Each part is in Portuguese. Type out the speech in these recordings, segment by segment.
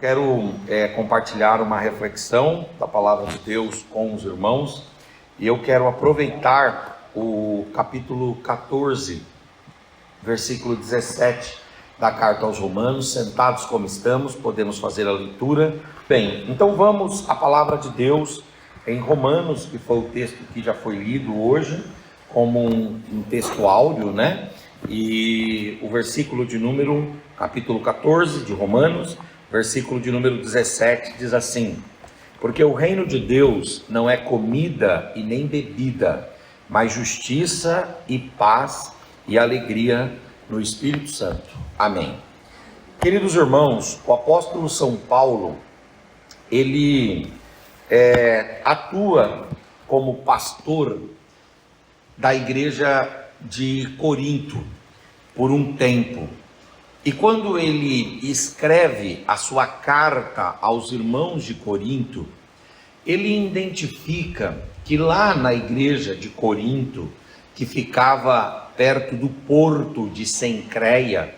Quero compartilhar uma reflexão da palavra de Deus com os irmãos, e eu quero aproveitar o capítulo 14, versículo 17 da carta aos Romanos. Sentados como estamos, podemos fazer a leitura. Bem, então vamos à palavra de Deus em Romanos, que foi o texto que já foi lido hoje, como um texto áudio, né? E o versículo de número, capítulo 14 de Romanos, versículo de número 17, diz assim: porque o reino de Deus não é comida e nem bebida, mas justiça e paz e alegria no Espírito Santo. Amém. Queridos irmãos, o apóstolo São Paulo, ele atua como pastor da igreja de Corinto por um tempo. E quando ele escreve a sua carta aos irmãos de Corinto, ele identifica que lá na igreja de Corinto, que ficava perto do porto de Cencreia,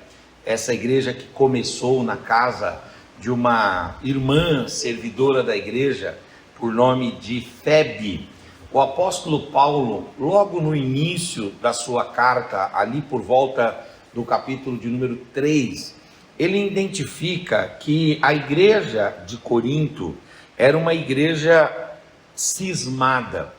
essa igreja que começou na casa de uma irmã servidora da igreja, por nome de Febe, o apóstolo Paulo, logo no início da sua carta, ali por volta do capítulo de número 3, ele identifica que a igreja de Corinto era uma igreja cismada.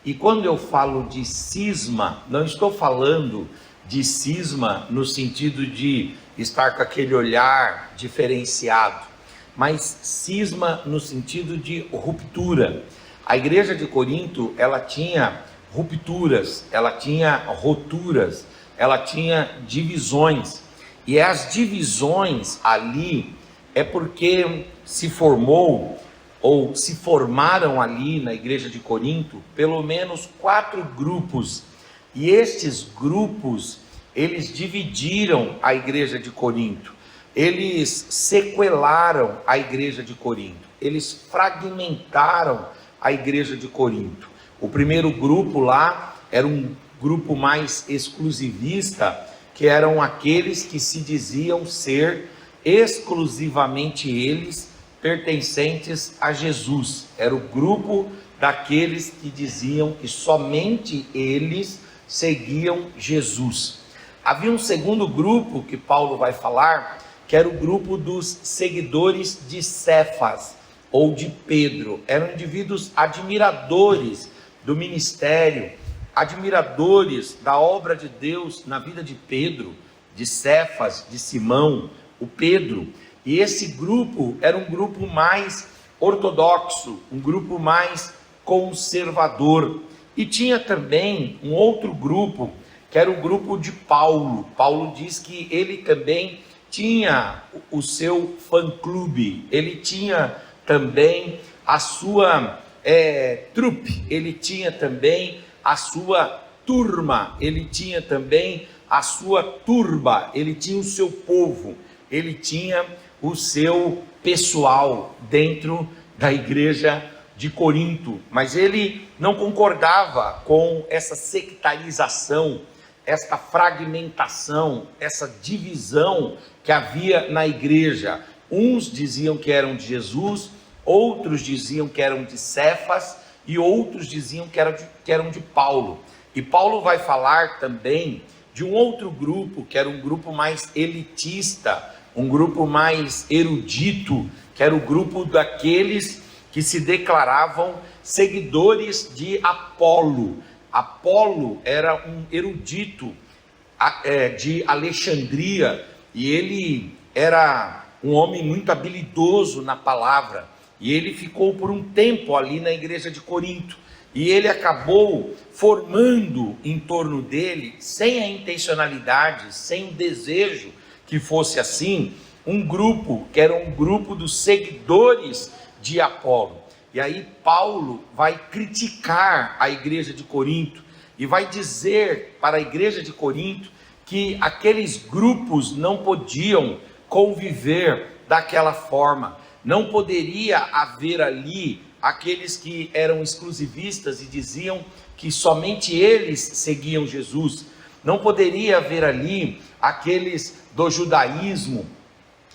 E quando eu falo de cisma, não estou falando de cisma no sentido de estar com aquele olhar diferenciado, mas cisma no sentido de ruptura. A igreja de Corinto, ela tinha rupturas, ela tinha roturas, ela tinha divisões, e as divisões ali é porque se formou ou se formaram ali na igreja de Corinto pelo menos 4 grupos, e estes grupos, eles dividiram a igreja de Corinto, eles sequelaram a igreja de Corinto, eles fragmentaram a igreja de Corinto. O primeiro grupo lá era um grupo mais exclusivista, que eram aqueles que se diziam ser exclusivamente eles pertencentes a Jesus. Era o grupo daqueles que diziam que somente eles seguiam Jesus. Havia um segundo grupo que Paulo vai falar, que era o grupo dos seguidores de Cefas ou de Pedro. Eram indivíduos admiradores do ministério, admiradores da obra de Deus na vida de Pedro, de Cefas, de Simão, o Pedro. E esse grupo era um grupo mais ortodoxo, um grupo mais conservador. E tinha também um outro grupo, que era o grupo de Paulo. Paulo diz que ele também tinha o seu fã-clube, ele tinha também a sua trupe, ele tinha também a sua turma, ele tinha também a sua turba, ele tinha o seu povo, ele tinha o seu pessoal dentro da igreja de Corinto. Mas ele não concordava com essa sectarização, essa fragmentação, essa divisão que havia na igreja. Uns diziam que eram de Jesus, outros diziam que eram de Cefas, e outros diziam que eram de Paulo. E Paulo vai falar também de um outro grupo, que era um grupo mais elitista, um grupo mais erudito, que era o grupo daqueles que se declaravam seguidores de Apolo. Apolo era um erudito de Alexandria, e ele era um homem muito habilidoso na palavra, e ele ficou por um tempo ali na igreja de Corinto, e ele acabou formando em torno dele, sem a intencionalidade, sem o desejo que fosse assim, um grupo, que era um grupo dos seguidores de Apolo. E aí Paulo vai criticar a igreja de Corinto, e vai dizer para a igreja de Corinto que aqueles grupos não podiam conviver daquela forma, não poderia haver ali aqueles que eram exclusivistas e diziam que somente eles seguiam Jesus. Não poderia haver ali aqueles do judaísmo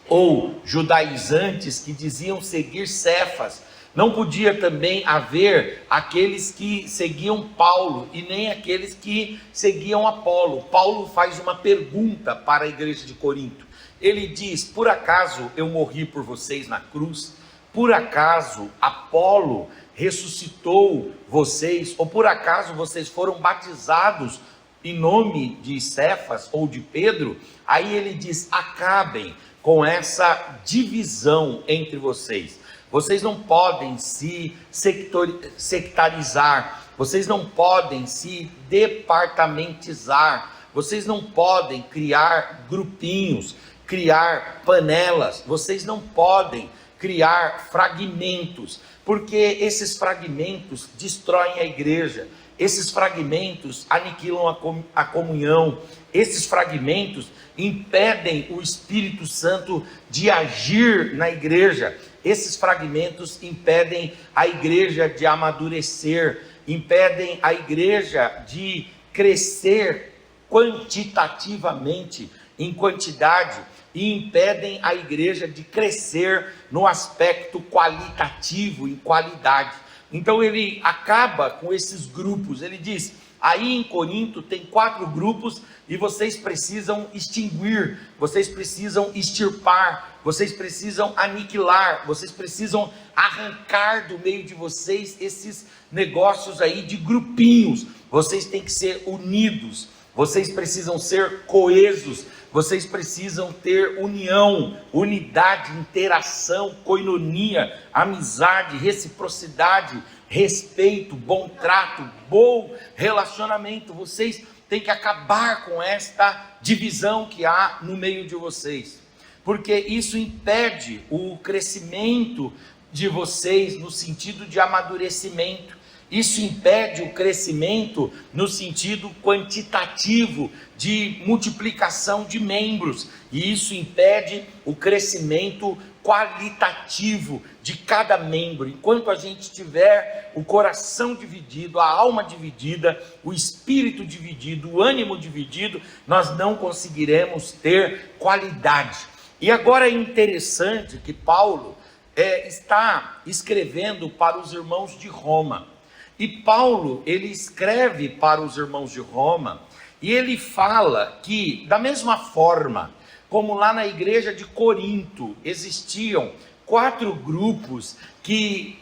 ou judaizantes que diziam seguir Cefas. Não podia também haver aqueles que seguiam Paulo e nem aqueles que seguiam Apolo. Paulo faz uma pergunta para a igreja de Corinto. Ele diz: por acaso eu morri por vocês na cruz? Por acaso Apolo ressuscitou vocês? Ou por acaso vocês foram batizados em nome de Cefas ou de Pedro? Aí ele diz: acabem com essa divisão entre vocês. Vocês não podem se sectarizar, vocês não podem se departamentizar, vocês não podem criar grupinhos, criar panelas, vocês não podem criar fragmentos, porque esses fragmentos destroem a igreja, esses fragmentos aniquilam a comunhão, esses fragmentos impedem o Espírito Santo de agir na igreja, esses fragmentos impedem a igreja de amadurecer, impedem a igreja de crescer quantitativamente, em quantidade, e impedem a igreja de crescer no aspecto qualitativo, em qualidade. Então ele acaba com esses grupos, ele diz: aí em Corinto tem 4 grupos e vocês precisam extinguir, vocês precisam extirpar, vocês precisam aniquilar, vocês precisam arrancar do meio de vocês esses negócios aí de grupinhos, vocês têm que ser unidos, vocês precisam ser coesos, vocês precisam ter união, unidade, interação, koinonia, amizade, reciprocidade, respeito, bom trato, bom relacionamento. Vocês têm que acabar com esta divisão que há no meio de vocês, porque isso impede o crescimento de vocês no sentido de amadurecimento. Isso impede o crescimento no sentido quantitativo de multiplicação de membros, e isso impede o crescimento qualitativo de cada membro. Enquanto a gente tiver o coração dividido, a alma dividida, o espírito dividido, o ânimo dividido, nós não conseguiremos ter qualidade. E agora é interessante que Paulo está escrevendo para os irmãos de Roma. E Paulo, ele escreve para os irmãos de Roma, e ele fala que, da mesma forma como lá na igreja de Corinto existiam 4 grupos que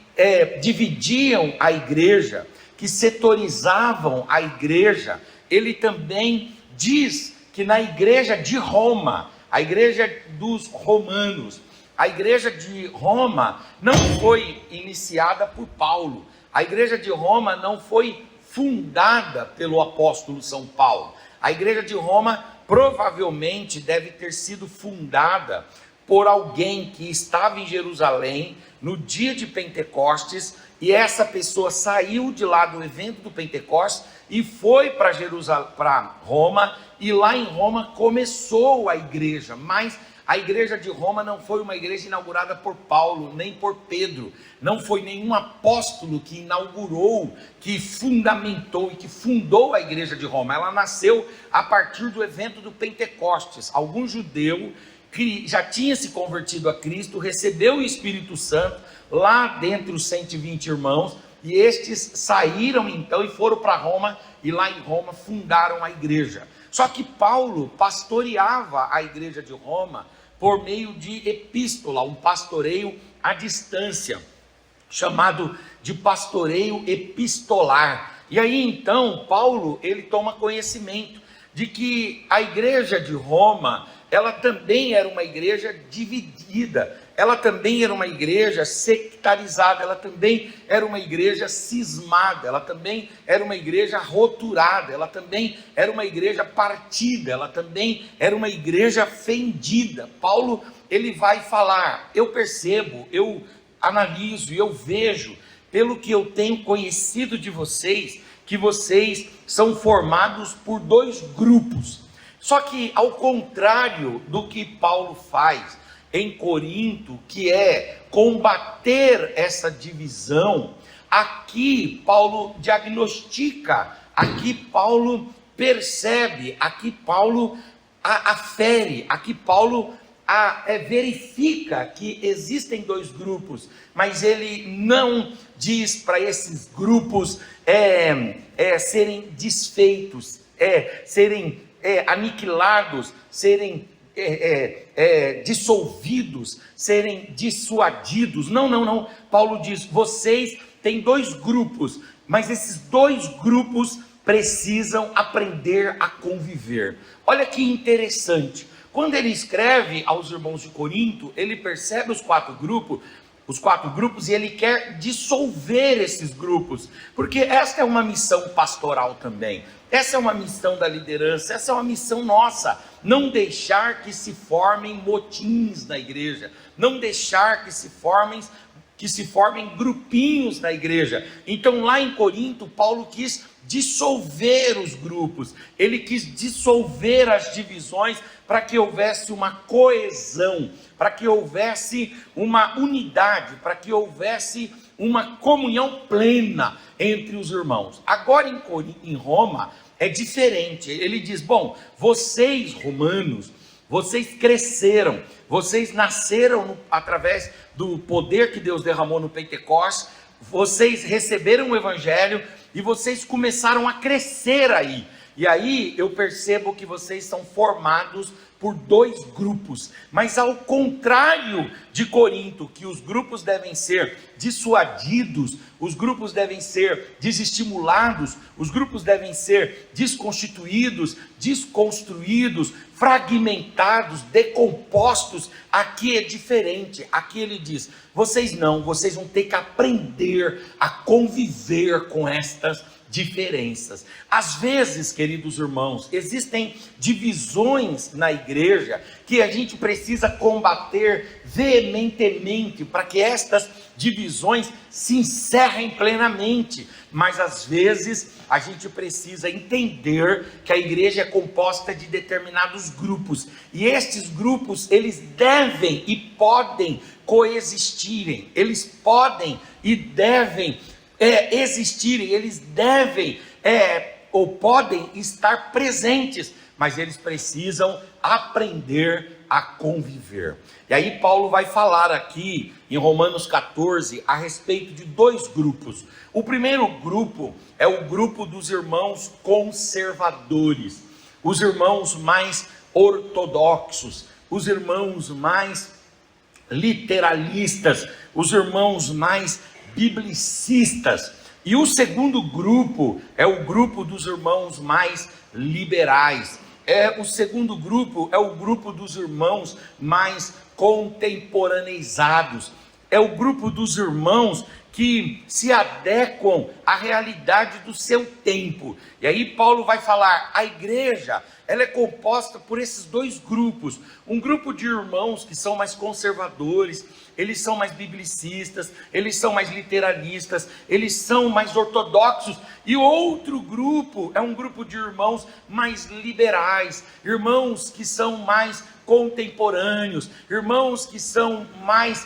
dividiam a igreja, que setorizavam a igreja, ele também diz que na igreja de Roma, a igreja dos romanos, a igreja de Roma não foi iniciada por Paulo. A igreja de Roma não foi fundada pelo apóstolo São Paulo. A igreja de Roma provavelmente deve ter sido fundada por alguém que estava em Jerusalém no dia de Pentecostes, e essa pessoa saiu de lá do evento do Pentecostes e foi para Roma, e lá em Roma começou a igreja, mas a igreja de Roma não foi uma igreja inaugurada por Paulo, nem por Pedro. Não foi nenhum apóstolo que inaugurou, que fundamentou e que fundou a igreja de Roma. Ela nasceu a partir do evento do Pentecostes. Algum judeu que já tinha se convertido a Cristo, recebeu o Espírito Santo lá dentre os 120 irmãos, e estes saíram então e foram para Roma, e lá em Roma fundaram a igreja. Só que Paulo pastoreava a igreja de Roma por meio de epístola, um pastoreio à distância, chamado de pastoreio epistolar. E aí então Paulo, ele toma conhecimento de que a igreja de Roma, ela também era uma igreja dividida, ela também era uma igreja sectarizada, ela também era uma igreja cismada, ela também era uma igreja roturada, ela também era uma igreja partida, ela também era uma igreja fendida. Paulo, ele vai falar: eu percebo, eu analiso, eu vejo, pelo que eu tenho conhecido de vocês, que vocês são formados por 2 grupos. Só que ao contrário do que Paulo faz, em Corinto, que é combater essa divisão, aqui Paulo diagnostica, aqui Paulo percebe, aqui Paulo afere, aqui Paulo verifica que existem dois grupos, mas ele não diz para esses grupos serem desfeitos, serem aniquilados, serem dissolvidos, serem dissuadidos. Não. Paulo diz: vocês têm dois grupos, mas esses dois grupos precisam aprender a conviver. Olha que interessante. Quando ele escreve aos irmãos de Corinto, ele percebe os quatro grupos, e ele quer dissolver esses grupos, porque essa é uma missão pastoral também, essa é uma missão da liderança, essa é uma missão nossa, não deixar que se formem motins na igreja, não deixar que se formem grupinhos na igreja. Então lá em Corinto, Paulo quis dissolver os grupos, ele quis dissolver as divisões, para que houvesse uma coesão, para que houvesse uma unidade, para que houvesse uma comunhão plena entre os irmãos. Agora em Roma é diferente. Ele diz: bom, vocês romanos, vocês cresceram, vocês nasceram através do poder que Deus derramou no Pentecostes, vocês receberam o evangelho e vocês começaram a crescer aí. E aí eu percebo que vocês são formados por dois grupos, mas ao contrário de Corinto, que os grupos devem ser dissuadidos, os grupos devem ser desestimulados, os grupos devem ser desconstituídos, desconstruídos, fragmentados, decompostos. Aqui é diferente. Aqui ele diz: vocês vão ter que aprender a conviver com estas diferenças. Às vezes, queridos irmãos, existem divisões na igreja que a gente precisa combater veementemente para que estas divisões se encerrem plenamente. Mas às vezes a gente precisa entender que a igreja é composta de determinados grupos, e estes grupos, eles devem e podem coexistirem, eles podem e devem existirem, eles devem ou podem estar presentes, mas eles precisam aprender a conviver. E aí Paulo vai falar aqui em Romanos 14 a respeito de dois grupos. O primeiro grupo é o grupo dos irmãos conservadores, os irmãos mais ortodoxos, os irmãos mais literalistas, os irmãos mais biblicistas. E o segundo grupo é o grupo dos irmãos mais liberais. O segundo grupo é o grupo dos irmãos mais contemporaneizados. É o grupo dos irmãos que se adequam à realidade do seu tempo. E aí Paulo vai falar: a igreja, ela é composta por esses dois grupos. Um grupo de irmãos que são mais conservadores, eles são mais biblicistas, eles são mais literalistas, eles são mais ortodoxos. E outro grupo é um grupo de irmãos mais liberais, irmãos que são mais contemporâneos, irmãos que são mais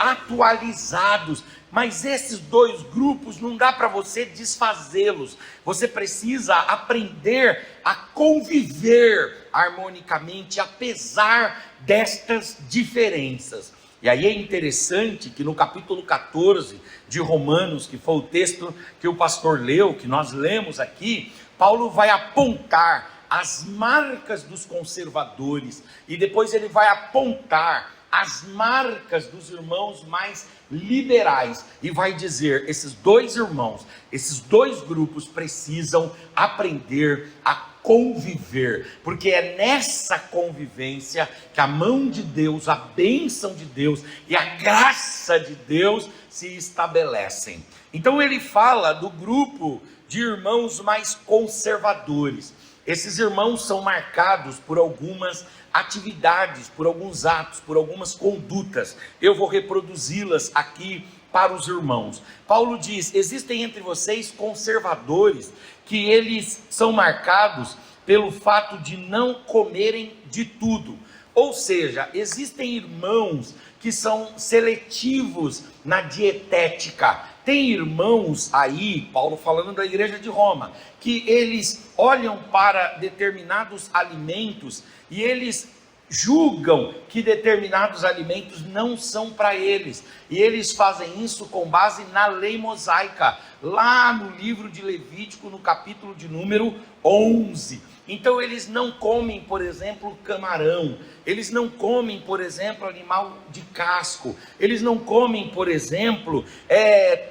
atualizados. Mas esses dois grupos não dá para você desfazê-los. Você precisa aprender a conviver harmonicamente, apesar destas diferenças. E aí é interessante que no capítulo 14 de Romanos, que foi o texto que o pastor leu, que nós lemos aqui, Paulo vai apontar as marcas dos conservadores, e depois ele vai apontar as marcas dos irmãos mais liberais, e vai dizer: esses dois irmãos, esses dois grupos precisam aprender a conviver, porque é nessa convivência que a mão de Deus, a bênção de Deus e a graça de Deus se estabelecem. Então ele fala do grupo de irmãos mais conservadores. Esses irmãos são marcados por algumas atividades, por alguns atos, por algumas condutas. Eu vou reproduzi-las aqui para os irmãos. Paulo diz: existem entre vocês conservadores que eles são marcados pelo fato de não comerem de tudo. Ou seja, existem irmãos que são seletivos na dietética. Tem irmãos aí, Paulo falando da igreja de Roma, que eles olham para determinados alimentos e eles julgam que determinados alimentos não são para eles, e eles fazem isso com base na lei mosaica, lá no livro de Levítico, no capítulo de número 11. Então eles não comem, por exemplo, camarão, eles não comem, por exemplo, animal de casco, eles não comem, por exemplo,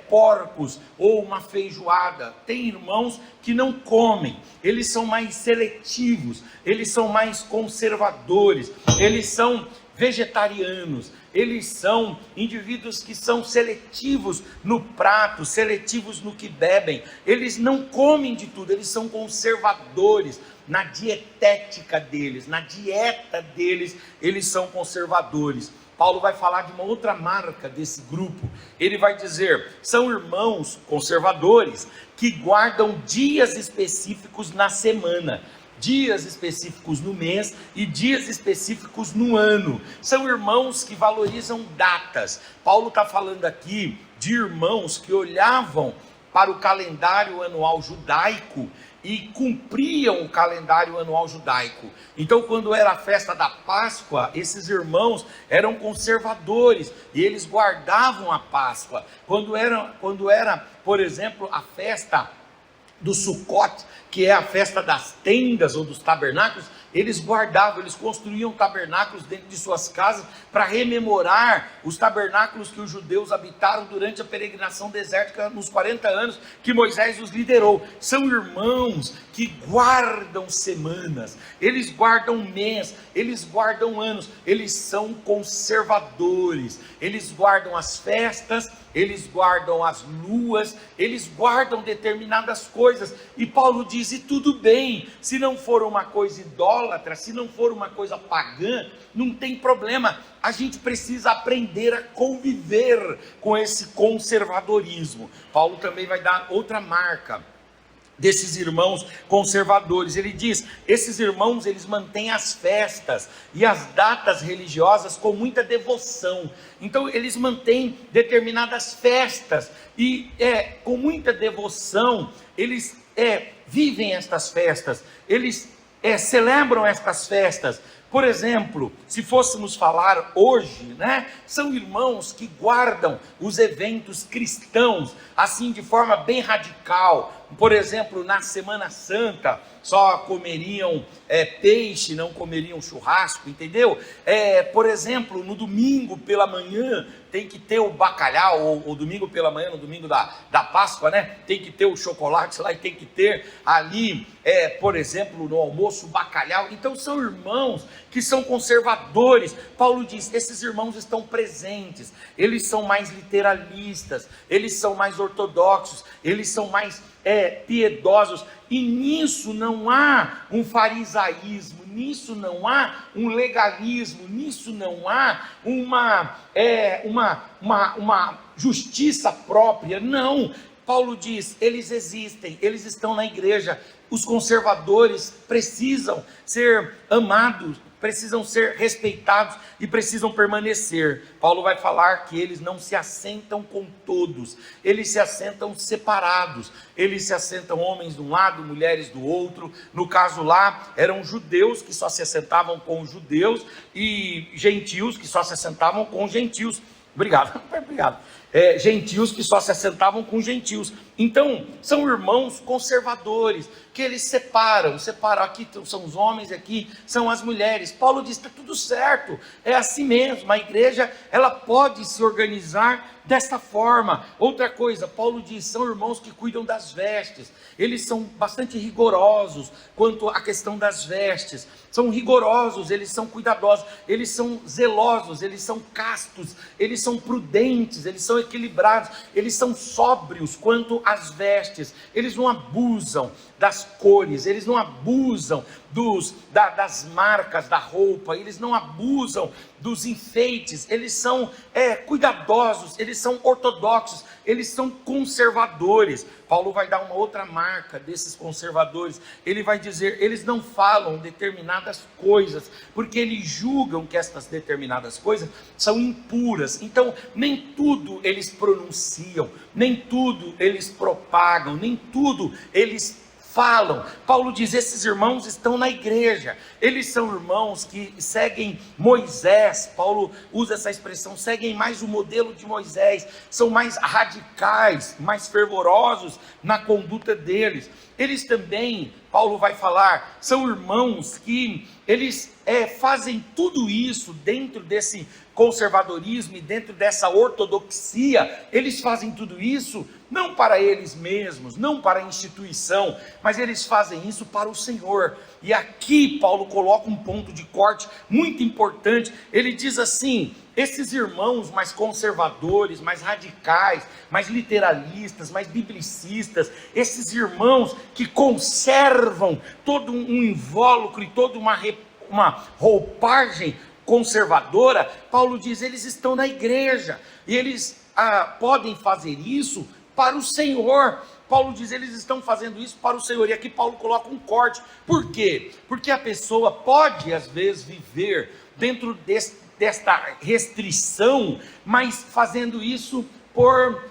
porcos ou uma feijoada. Tem irmãos que não comem, eles são mais seletivos, eles são mais conservadores, eles são vegetarianos, eles são indivíduos que são seletivos no prato, seletivos no que bebem, eles não comem de tudo, eles são conservadores na dietética deles, na dieta deles, eles são conservadores. Paulo vai falar de uma outra marca desse grupo, ele vai dizer, são irmãos conservadores que guardam dias específicos na semana, dias específicos no mês e dias específicos no ano. São irmãos que valorizam datas. Paulo está falando aqui de irmãos que olhavam para o calendário anual judaico e cumpriam o calendário anual judaico. Então, quando era a festa da Páscoa, esses irmãos eram conservadores e eles guardavam a Páscoa. Quando era, por exemplo, a festa do Sukkot, que é a festa das tendas ou dos tabernáculos, eles guardavam, eles construíam tabernáculos dentro de suas casas para rememorar os tabernáculos que os judeus habitaram durante a peregrinação desértica nos 40 anos que Moisés os liderou. São irmãos que guardam semanas, eles guardam mês, eles guardam anos, eles são conservadores, eles guardam as festas, eles guardam as luas, eles guardam determinadas coisas, e Paulo diz, e tudo bem, se não for uma coisa idólatra, se não for uma coisa pagã, não tem problema, a gente precisa aprender a conviver com esse conservadorismo. Paulo também vai dar outra marca desses irmãos conservadores. Ele diz, esses irmãos, eles mantêm as festas e as datas religiosas com muita devoção. Então eles mantêm determinadas festas e com muita devoção eles vivem estas festas, eles celebram estas festas. Por exemplo, se fôssemos falar hoje, são irmãos que guardam os eventos cristãos, assim de forma bem radical. Por exemplo, na Semana Santa, só comeriam peixe, não comeriam churrasco, entendeu? Por exemplo, no domingo pela manhã, tem que ter o bacalhau, ou domingo pela manhã, no domingo da Páscoa, tem que ter o chocolate lá, e tem que ter ali, por exemplo, no almoço, o bacalhau. Então são irmãos que são conservadores. Paulo diz, esses irmãos estão presentes, eles são mais literalistas, eles são mais ortodoxos, eles são mais piedosos, e nisso não há um farisaísmo, nisso não há um legalismo, nisso não há uma justiça própria, não. Paulo diz, eles existem, eles estão na igreja. Os conservadores precisam ser amados, precisam ser respeitados e precisam permanecer. Paulo vai falar que eles não se assentam com todos, eles se assentam separados, eles se assentam homens de um lado, mulheres do outro. No caso lá, eram judeus que só se assentavam com os judeus e gentios que só se assentavam com os gentios. Obrigado. Gentios que só se assentavam com gentios. Então, são irmãos conservadores, que eles separam, aqui são os homens, aqui são as mulheres. Paulo diz, está tudo certo, é assim mesmo, a igreja, ela pode se organizar desta forma. Outra coisa, Paulo diz, são irmãos que cuidam das vestes, eles são bastante rigorosos quanto à questão das vestes, são rigorosos, eles são cuidadosos, eles são zelosos, eles são castos, eles são prudentes, eles são equilibrados, eles são sóbrios quanto às vestes, eles não abusam das cores, eles não abusam das marcas da roupa, eles não abusam dos enfeites, eles são cuidadosos, eles são ortodoxos, eles são conservadores. Paulo vai dar uma outra marca desses conservadores. Ele vai dizer, eles não falam determinadas coisas, porque eles julgam que estas determinadas coisas são impuras. Então, nem tudo eles pronunciam, nem tudo eles propagam, nem tudo eles falam. Paulo diz, esses irmãos estão na igreja, eles são irmãos que seguem Moisés. Paulo usa essa expressão, seguem mais o modelo de Moisés, são mais radicais, mais fervorosos na conduta deles. Eles também, Paulo vai falar, são irmãos que eles fazem tudo isso dentro desse conservadorismo e dentro dessa ortodoxia. Eles fazem tudo isso não para eles mesmos, não para a instituição, mas eles fazem isso para o Senhor. E aqui Paulo coloca um ponto de corte muito importante. Ele diz assim, esses irmãos mais conservadores, mais radicais, mais literalistas, mais biblicistas, esses irmãos que conservam todo um invólucro e toda uma roupagem conservadora, Paulo diz, eles estão na igreja, e eles podem fazer isso para o Senhor. Paulo diz, eles estão fazendo isso para o Senhor, e aqui Paulo coloca um corte. Por quê? Porque a pessoa pode às vezes viver dentro desta restrição, mas fazendo isso por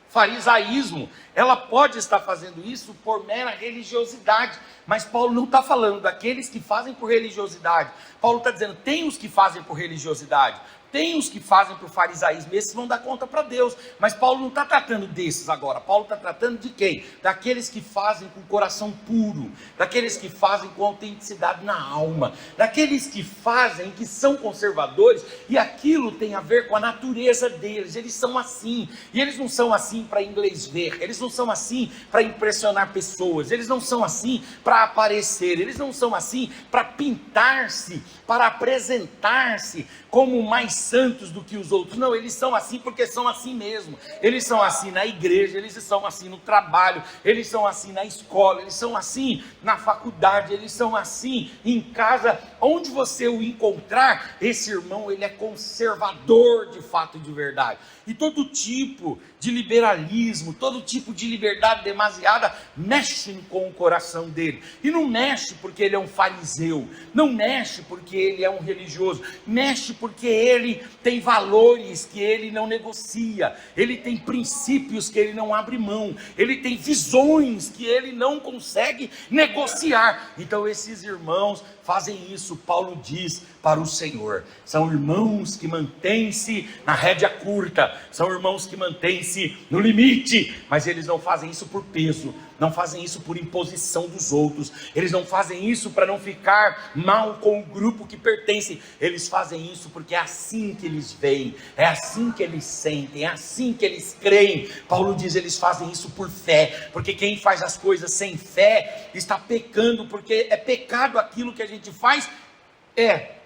farisaísmo. Ela pode estar fazendo isso por mera religiosidade, mas Paulo não está falando daqueles que fazem por religiosidade. Paulo está dizendo, tem os que fazem por religiosidade, tem os que fazem por farisaísmo, esses vão dar conta para Deus, mas Paulo não está tratando desses agora. Paulo está tratando de quem? Daqueles que fazem com o coração puro, daqueles que fazem com autenticidade na alma, daqueles que fazem, que são conservadores, e aquilo tem a ver com a natureza deles. Eles são assim, e eles não são assim para inglês ver, eles não são assim para impressionar pessoas, eles não são assim para aparecer, eles não são assim para pintar-se, para apresentar-se como mais santos do que os outros. Não, eles são assim porque são assim mesmo. Eles são assim na igreja, eles são assim no trabalho, eles são assim na escola, eles são assim na faculdade, eles são assim em casa. Onde você o encontrar, esse irmão, ele é conservador de fato e de verdade. E todo tipo de liberalismo, todo tipo de liberdade demasiada mexe com o coração dele. E não mexe porque ele é um fariseu, não mexe porque ele é um religioso, mexe porque ele tem valores que ele não negocia, ele tem princípios que ele não abre mão, ele tem visões que ele não consegue negociar. Então esses irmãos fazem isso, Paulo diz, para o Senhor. São irmãos que mantêm-se na rédea curta, são irmãos que mantêm-se no limite, mas eles não fazem isso por peso, não fazem isso por imposição dos outros, eles não fazem isso para não ficar mal com o grupo que pertencem, eles fazem isso porque é assim que eles veem, é assim que eles sentem, é assim que eles creem. Paulo diz, eles fazem isso por fé, porque quem faz as coisas sem fé está pecando, porque é pecado aquilo que a gente faz,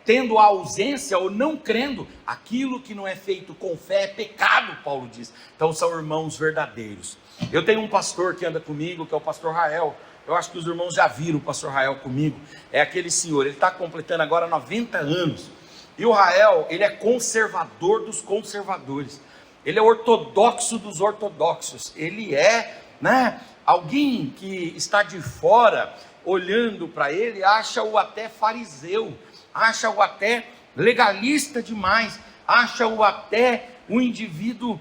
tendo a ausência ou não crendo. Aquilo que não é feito com fé é pecado, Paulo diz. Então são irmãos verdadeiros. Eu tenho um pastor que anda comigo, que é o pastor Rael. Eu acho que os irmãos já viram o pastor Rael comigo. É aquele senhor, ele está completando agora 90 anos. E o Rael, ele é conservador dos conservadores. Ele é ortodoxo dos ortodoxos. Ele é, alguém que está de fora, olhando para ele, acha-o até fariseu, acha-o até legalista demais, acha-o até um indivíduo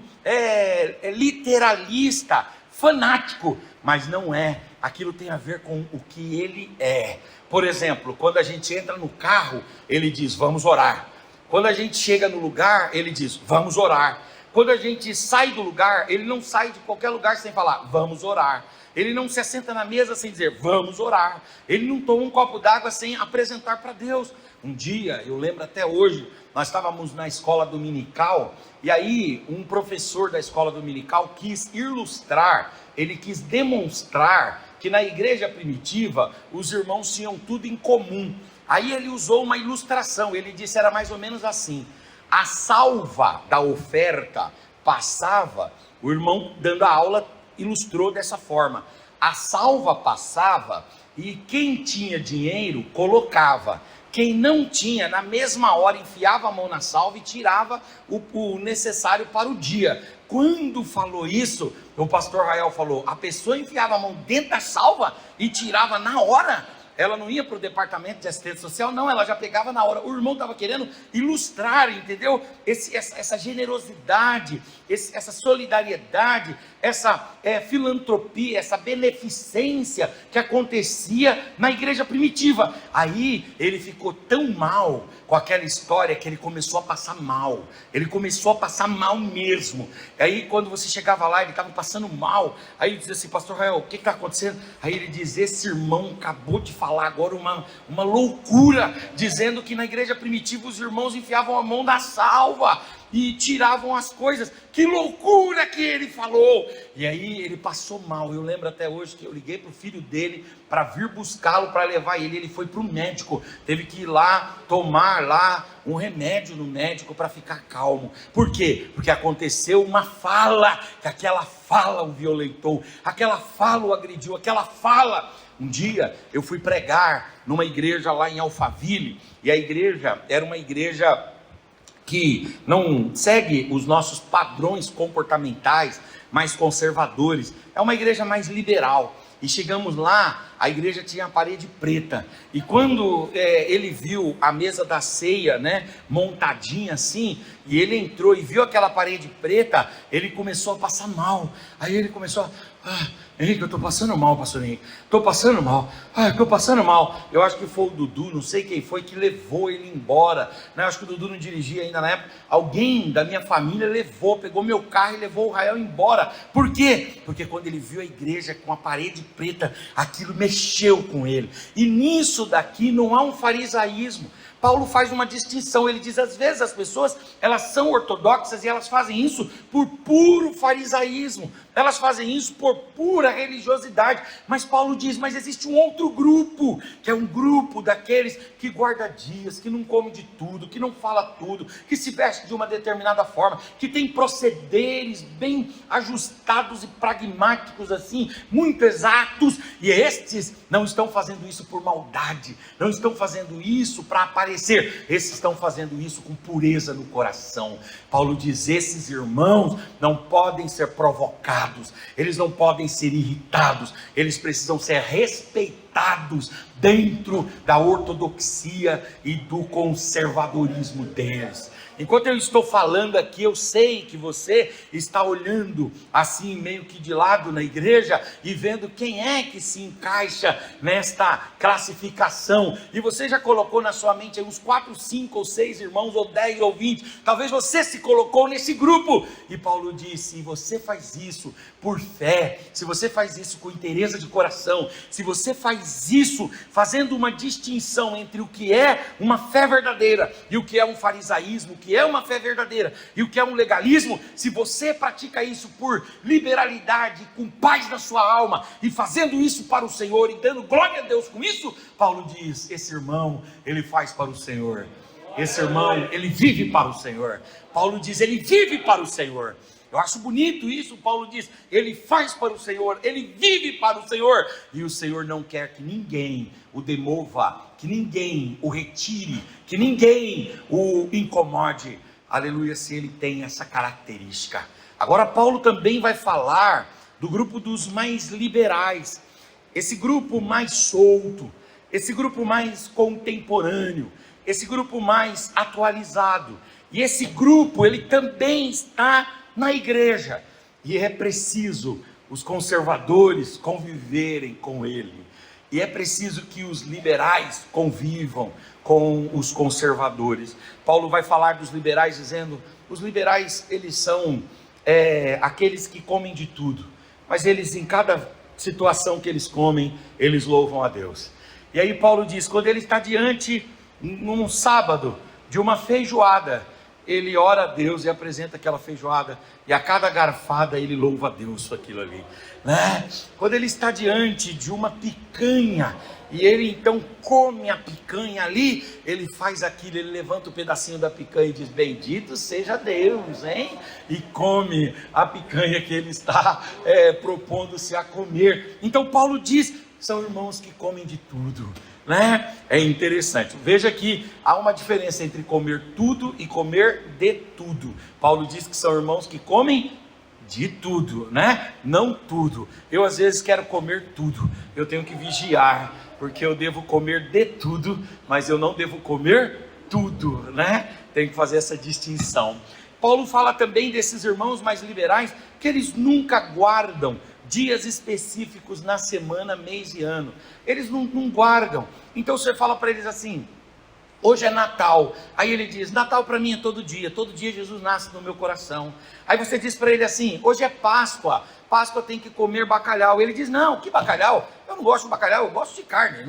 literalista, fanático, mas não é. Aquilo tem a ver com o que ele é. Por exemplo, quando a gente entra no carro, ele diz, vamos orar. Quando a gente chega no lugar, ele diz, vamos orar. Quando a gente sai do lugar, ele não sai de qualquer lugar sem falar, vamos orar. Ele não se assenta na mesa sem dizer, vamos orar. Ele não toma um copo d'água sem apresentar para Deus. Um dia, eu lembro até hoje, nós estávamos na escola dominical, e aí um professor da escola dominical quis ilustrar, ele quis demonstrar que na igreja primitiva, os irmãos tinham tudo em comum. Aí ele usou uma ilustração, ele disse, era mais ou menos assim, a salva da oferta passava, o irmão dando a aula ilustrou dessa forma, a salva passava e quem tinha dinheiro colocava, quem não tinha, na mesma hora enfiava a mão na salva e tirava o necessário para o dia. Quando falou isso, o pastor Rael falou, a pessoa enfiava a mão dentro da salva e tirava na hora. Ela não ia para o departamento de assistência social, não, ela já pegava na hora. O irmão estava querendo ilustrar, entendeu? Essa generosidade, essa solidariedade, essa filantropia, essa beneficência que acontecia na igreja primitiva. Aí ele ficou tão mal com aquela história que ele começou a passar mal. Ele começou a passar mal mesmo. Aí quando você chegava lá, ele estava passando mal. Aí ele dizia assim, pastor Rael, o que está acontecendo? Aí ele diz, esse irmão acabou de falar agora uma loucura, dizendo que na igreja primitiva os irmãos enfiavam a mão na salva e tiravam as coisas. Que loucura que ele falou! E aí ele passou mal. Eu lembro até hoje que eu liguei para o filho dele para vir buscá-lo, para levar ele. Ele foi para o médico, teve que ir lá tomar lá um remédio no médico para ficar calmo. Por quê? Porque aconteceu uma fala, que aquela fala o violentou, aquela fala o agrediu, aquela fala. Um dia eu fui pregar numa igreja lá em Alphaville, e a igreja era uma igreja que não segue os nossos padrões comportamentais, mais conservadores, é uma igreja mais liberal. E chegamos lá, a igreja tinha a parede preta, e quando ele viu a mesa da ceia, né, montadinha assim, e ele entrou e viu aquela parede preta, ele começou a passar mal. Aí ele começou Henrique, eu estou passando mal, pastor Henrique, estou passando mal, estou passando mal. Eu acho que foi o Dudu, não sei quem foi, que levou ele embora, né? Eu acho que o Dudu não dirigia ainda na época. Alguém da minha família pegou meu carro e levou o Rael embora. Por quê? Porque quando ele viu a igreja com a parede preta, aquilo mexeu com ele. E nisso daqui não há um farisaísmo. Paulo faz uma distinção, ele diz, às vezes as pessoas, elas são ortodoxas e elas fazem isso por puro farisaísmo, elas fazem isso por pura religiosidade, mas Paulo diz, mas existe um outro grupo, que é um grupo daqueles que guarda dias, que não come de tudo, que não fala tudo, que se veste de uma determinada forma, que tem procederes bem ajustados e pragmáticos assim, muito exatos, e estes não estão fazendo isso por maldade, não estão fazendo isso para aparecer, esses estão fazendo isso com pureza no coração. Paulo diz, esses irmãos não podem ser provocados, eles não podem ser irritados, eles precisam ser respeitados dentro da ortodoxia e do conservadorismo deles. Enquanto eu estou falando aqui, eu sei que você está olhando assim meio que de lado na igreja e vendo quem é que se encaixa nesta classificação, e você já colocou na sua mente aí uns 4, 5 ou 6 irmãos, ou 10 ou 20, talvez você se colocou nesse grupo, e Paulo disse, se você faz isso por fé, se você faz isso com inteireza de coração, se você faz isso fazendo uma distinção entre o que é uma fé verdadeira e o que é um farisaísmo, o que é uma fé verdadeira e o que é um legalismo, se você pratica isso por liberalidade, com paz na sua alma, e fazendo isso para o Senhor, e dando glória a Deus com isso, Paulo diz, esse irmão, ele faz para o Senhor, esse irmão, ele vive para o Senhor. Paulo diz, ele vive para o Senhor. Eu acho bonito isso. Paulo diz, ele faz para o Senhor, ele vive para o Senhor, e o Senhor não quer que ninguém o demova, que ninguém o retire, que ninguém o incomode, aleluia, se ele tem essa característica. Agora Paulo também vai falar do grupo dos mais liberais, esse grupo mais solto, esse grupo mais contemporâneo, esse grupo mais atualizado, e esse grupo, ele também está na igreja, e é preciso os conservadores conviverem com ele, e é preciso que os liberais convivam com os conservadores. Paulo vai falar dos liberais dizendo, os liberais, eles são aqueles que comem de tudo, mas eles, em cada situação que eles comem, eles louvam a Deus. E aí Paulo diz, quando ele está diante, num sábado, de uma feijoada, ele ora a Deus e apresenta aquela feijoada, e a cada garfada ele louva a Deus por aquilo ali, né? Quando ele está diante de uma picanha, e ele então come a picanha ali, ele faz aquilo, ele levanta o pedacinho da picanha e diz, bendito seja Deus, hein? E come a picanha que ele está propondo-se a comer. Então Paulo diz, são irmãos que comem de tudo, né? É interessante. Veja que há uma diferença entre comer tudo e comer de tudo. Paulo diz que são irmãos que comem de tudo, né? Não tudo. Eu às vezes quero comer tudo. Eu tenho que vigiar, porque eu devo comer de tudo, mas eu não devo comer tudo, né? Tem que fazer essa distinção. Paulo fala também desses irmãos mais liberais, que eles nunca guardam dias específicos na semana, mês e ano. Eles não guardam. Então você fala para eles assim: hoje é Natal. Aí ele diz: Natal para mim é todo dia Jesus nasce no meu coração. Aí você diz para ele assim: hoje é Páscoa, Páscoa tem que comer bacalhau. Ele diz: não, que bacalhau? Eu não gosto de bacalhau, eu gosto de carne.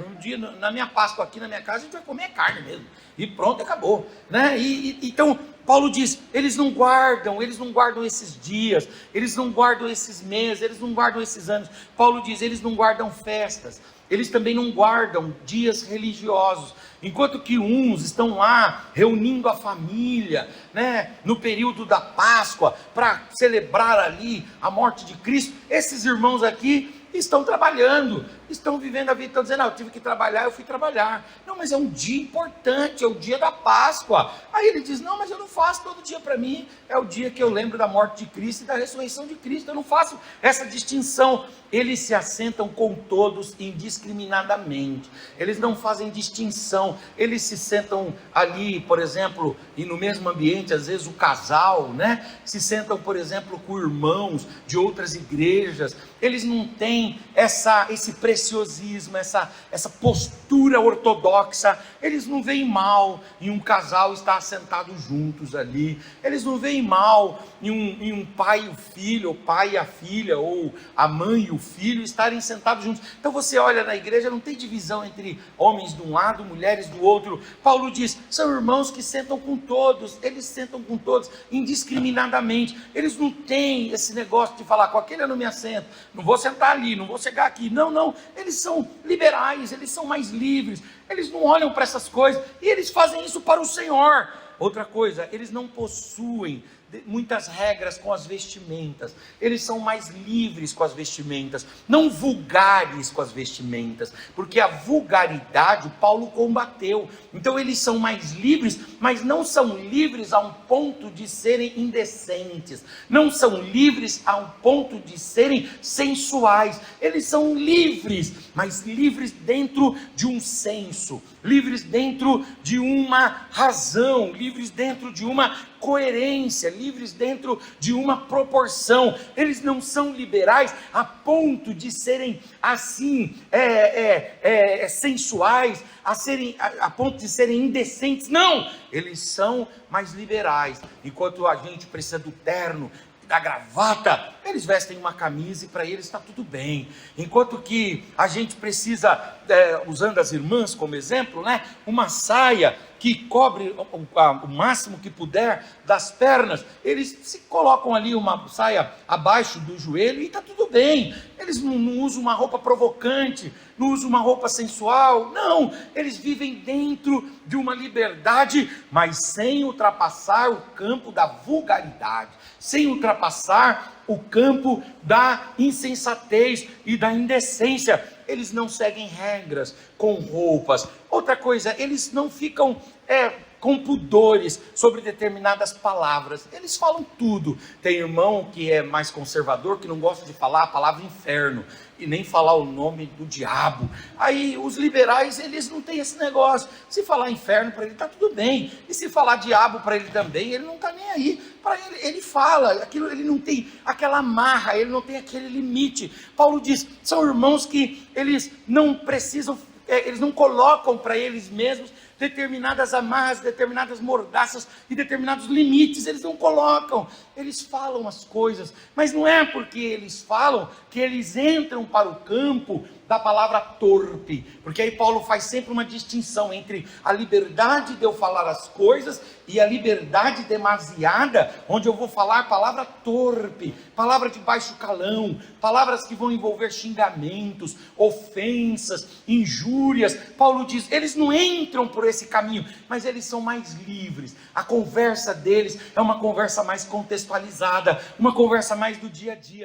Na minha Páscoa aqui na minha casa a gente vai comer carne mesmo. E pronto, acabou, né? Então Paulo diz: eles não guardam esses dias, eles não guardam esses meses, eles não guardam esses anos. Paulo diz: eles não guardam festas, eles também não guardam dias religiosos. Enquanto que uns estão lá reunindo a família, né, no período da Páscoa, para celebrar ali a morte de Cristo, esses irmãos aqui estão trabalhando, estão vivendo a vida, estão dizendo: eu tive que trabalhar, eu fui trabalhar. Não, mas é um dia importante, é o dia da Páscoa. Aí ele diz: não, mas eu não faço todo dia para mim, é o dia que eu lembro da morte de Cristo e da ressurreição de Cristo, eu não faço essa distinção. Eles se assentam com todos indiscriminadamente, eles não fazem distinção, eles se sentam ali, por exemplo, e no mesmo ambiente, às vezes o casal, né, se sentam, por exemplo, com irmãos de outras igrejas. Eles não têm esse preciosismo, essa postura ortodoxa. Eles não veem mal em um casal estar sentado juntos ali, eles não veem mal em um pai e o filho, ou pai e a filha, ou a mãe e o filho estarem sentados juntos. Então você olha na igreja, não tem divisão entre homens de um lado, mulheres do outro. Paulo diz: são irmãos que sentam com todos, eles sentam com todos indiscriminadamente. Eles não têm esse negócio de falar: com aquele eu não me assento, não vou sentar ali, não vou chegar aqui. Não, eles são liberais, eles são mais livres, eles não olham para essas coisas, e eles fazem isso para o Senhor. Outra coisa, eles não possuem muitas regras com as vestimentas, eles são mais livres com as vestimentas, não vulgares com as vestimentas, porque a vulgaridade Paulo combateu. Então eles são mais livres, mas não são livres a um ponto de serem indecentes, não são livres a um ponto de serem sensuais. Eles são livres, mas livres dentro de um senso, livres dentro de uma razão, livres dentro de uma coerência, livres dentro de uma proporção. Eles não são liberais a ponto de serem assim, sensuais, a ponto de serem indecentes. Não, eles são mais liberais. Enquanto a gente precisa do terno, da gravata, eles vestem uma camisa e para eles está tudo bem. Enquanto que a gente precisa, usando as irmãs como exemplo, né, uma saia que cobre o máximo que puder das pernas, eles se colocam ali uma saia abaixo do joelho e está tudo bem. Eles não usam uma roupa provocante, não usam uma roupa sensual, não, eles vivem dentro de uma liberdade, mas sem ultrapassar o campo da vulgaridade, sem ultrapassar o campo da insensatez e da indecência. Eles não seguem regras com roupas. Outra coisa, eles não ficam com pudores sobre determinadas palavras, eles falam tudo. Tem irmão que é mais conservador, que não gosta de falar a palavra inferno, e nem falar o nome do diabo. Aí os liberais, eles não têm esse negócio. Se falar inferno para ele está tudo bem, e se falar diabo para ele também, ele não está nem aí. Para ele fala aquilo, ele não tem aquela amarra, ele não tem aquele limite. Paulo diz: são irmãos que eles não precisam, eles não colocam para eles mesmos determinadas amarras, determinadas mordaças e determinados limites. Eles não colocam, eles falam as coisas, mas não é porque eles falam que eles entram para o campo da palavra torpe, porque aí Paulo faz sempre uma distinção entre a liberdade de eu falar as coisas e a liberdade demasiada, onde eu vou falar palavra torpe, palavra de baixo calão, palavras que vão envolver xingamentos, ofensas, injúrias. Paulo diz: eles não entram por esse caminho, mas eles são mais livres. A conversa deles é uma conversa mais contextualizada, uma conversa mais do dia a dia.